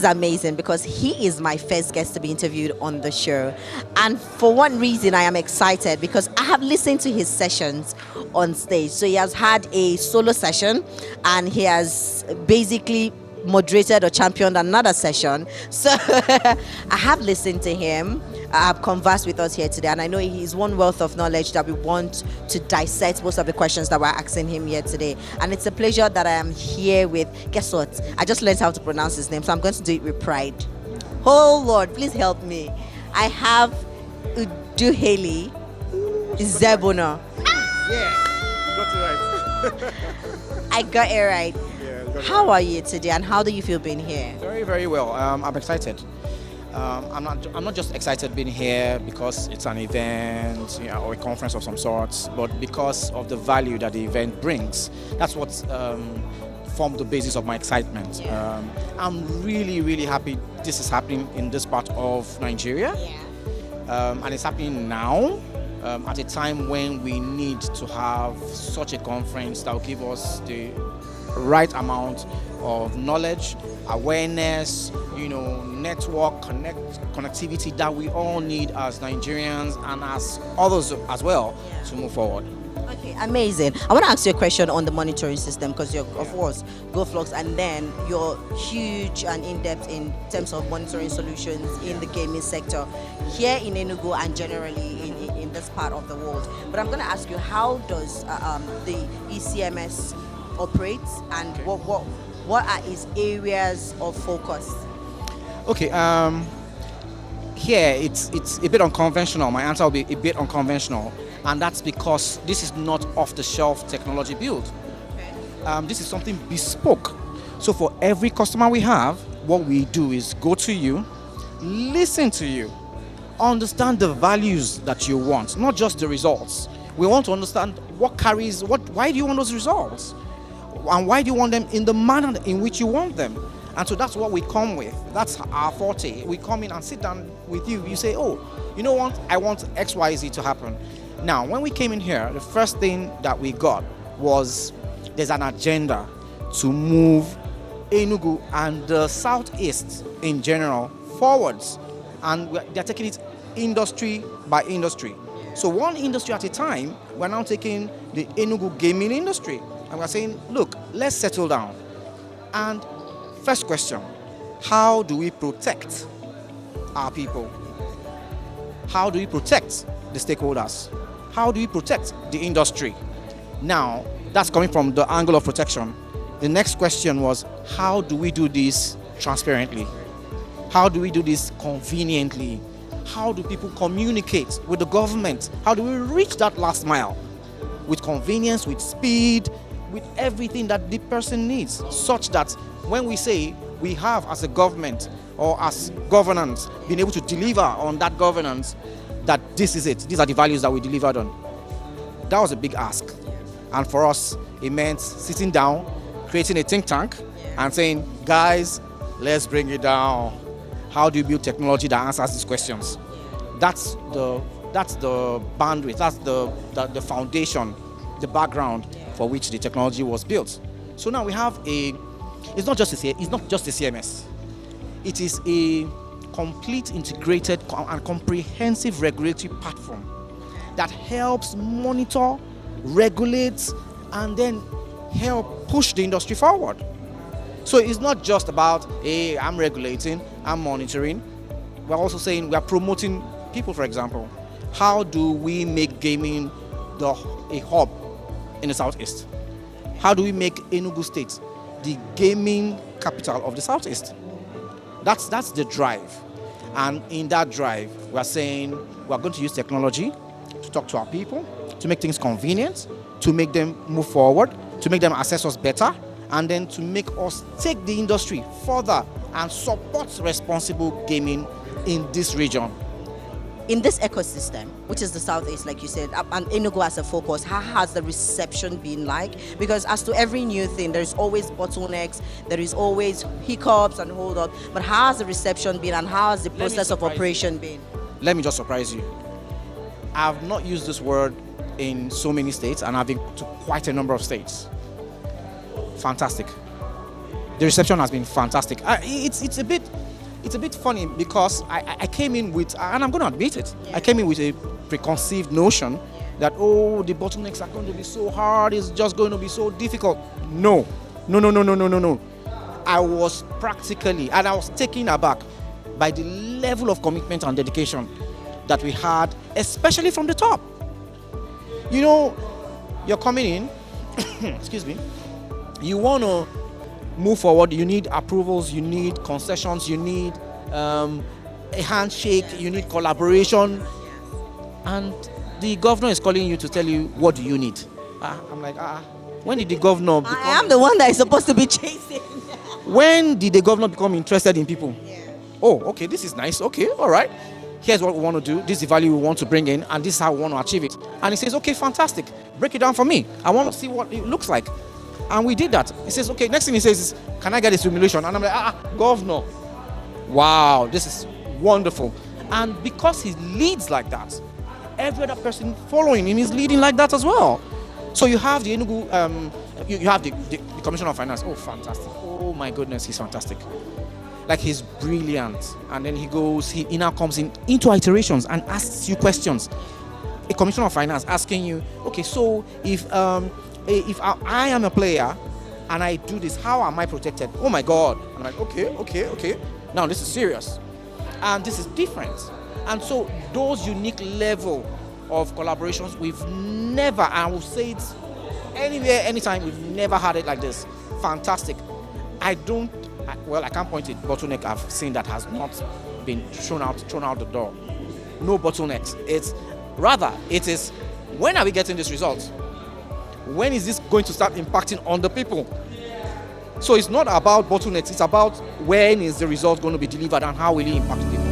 is amazing because he is my first guest to be interviewed on the show. And for one reason, I am excited because I have listened to his sessions on stage. So he has had a solo session and he has basically moderated or championed another session. So I have listened to him. I have conversed with us here today, and I know he's one wealth of knowledge that we want to dissect most of the questions that we're asking him here today. And it's a pleasure that I am here with, guess what? I just learned how to pronounce his name, so I'm going to do it with pride. Oh Lord, please help me. I have Udukheli Izebuno. Yeah, you got it right. I got it right. Yeah, How are you today, and how do you feel being here? Very, very well. I'm excited. I'm not just excited being here because it's an event, or a conference of some sorts, but because of the value that the event brings. That's what formed the basis of my excitement. Yeah. I'm really, really happy this is happening in this part of Nigeria. And it's happening now at a time when we need to have such a conference that will give us the right amount of knowledge, awareness, network, connectivity that we all need as Nigerians and as others as well to move forward. Okay, amazing. I want to ask you a question on the monitoring system because you're, of course, Goflux, and then you're huge and in-depth in terms of monitoring solutions in the gaming sector here in Enugu and generally in this part of the world. But I'm going to ask you, how does the ECMS operate, and what are its areas of focus? Okay, here it's a bit unconventional. My answer will be a bit unconventional, and that's because this is not off-the-shelf technology build. Okay. This is something bespoke. So for every customer we have, what we do is go to you, listen to you, understand the values that you want, not just the results. We want to understand why do you want those results? And why do you want them in the manner in which you want them? And so that's what we come with. That's our forte. We come in and sit down with you. You say, oh, you know what? I want X, Y, Z to happen. Now, when we came in here, the first thing that we got was there's an agenda to move Enugu and the Southeast in general forwards. And they're taking it industry by industry. So one industry at a time, we're now taking the Enugu gaming industry. And we're saying, look, let's settle down. And first question, how do we protect our people? How do we protect the stakeholders? How do we protect the industry? Now, that's coming from the angle of protection. The next question was, how do we do this transparently? How do we do this conveniently? How do people communicate with the government? How do we reach that last mile? With convenience, with speed, with everything that the person needs, such that when we say we have as a government or as governance been able to deliver on that governance, that this is it, these are the values that we delivered on. That was a big ask. And for us, it meant sitting down, creating a think tank and saying, guys, let's bring it down. How do you build technology that answers these questions? That's the bandwidth, that's the foundation, the background for which the technology was built. So now we have it's not just a CMS. It is a complete, integrated and comprehensive regulatory platform that helps monitor, regulate, and then help push the industry forward. So it's not just about, hey, I'm regulating, I'm monitoring. We're also saying we are promoting people, for example. How do we make gaming a hub in the Southeast? How do we make Enugu State the gaming capital of the Southeast? That's the drive. And in that drive, we're saying we're going to use technology to talk to our people, to make things convenient, to make them move forward, to make them assess us better, and then to make us take the industry further and support responsible gaming in this region. In this ecosystem, which is the Southeast, like you said, and Enugu as a focus, how has the reception been like? Because as to every new thing, there's always bottlenecks, there is always hiccups and hold-up, but how has the reception been and how has the process of operation been? Let me just surprise you. I've not used this word in so many states, and I've been to quite a number of states. Fantastic. The reception has been fantastic. It's a bit funny because I came in with, and I'm going to admit it, I came in with a preconceived notion that, oh, the bottlenecks are going to be so hard, it's just going to be so difficult. No. I was practically, and I was taken aback by the level of commitment and dedication that we had, especially from the top. You know, you're coming in, excuse me, you want to move forward, you need approvals, you need concessions, you need a handshake, you need collaboration, and the governor is calling you to tell you, what do you need? I'm like, when did the governor become... I am the one that is supposed to be chasing. When did the governor become interested in people? Yeah. Oh, okay, this is nice. Okay, all right. Here's what we want to do. This is the value we want to bring in, and this is how we want to achieve it. And he says, okay, fantastic. Break it down for me. I want to see what it looks like. And we did that. He says, okay, next thing he says is, can I get a simulation? And I'm like, governor. Wow, this is wonderful. And because he leads like that, every other person following him is leading like that as well. So you have the Enugu, you have the Commissioner of Finance. Oh, fantastic. Oh my goodness, he's fantastic. Like, he's brilliant. And then he now comes into iterations and asks you questions. A Commissioner of Finance asking you, okay, so if I am a player and I do this, how am I protected? Oh my God. I'm like, okay. Now this is serious. And this is different. And so those unique level of collaborations, we've never, and I will say it anywhere, anytime, we've never had it like this. Fantastic. I can't point to bottleneck I've seen that has not been thrown out the door. No bottlenecks. It is, when are we getting this result? When is this going to start impacting on the people? So it's not about bottlenecks, it's about when is the result going to be delivered and how will it impact people.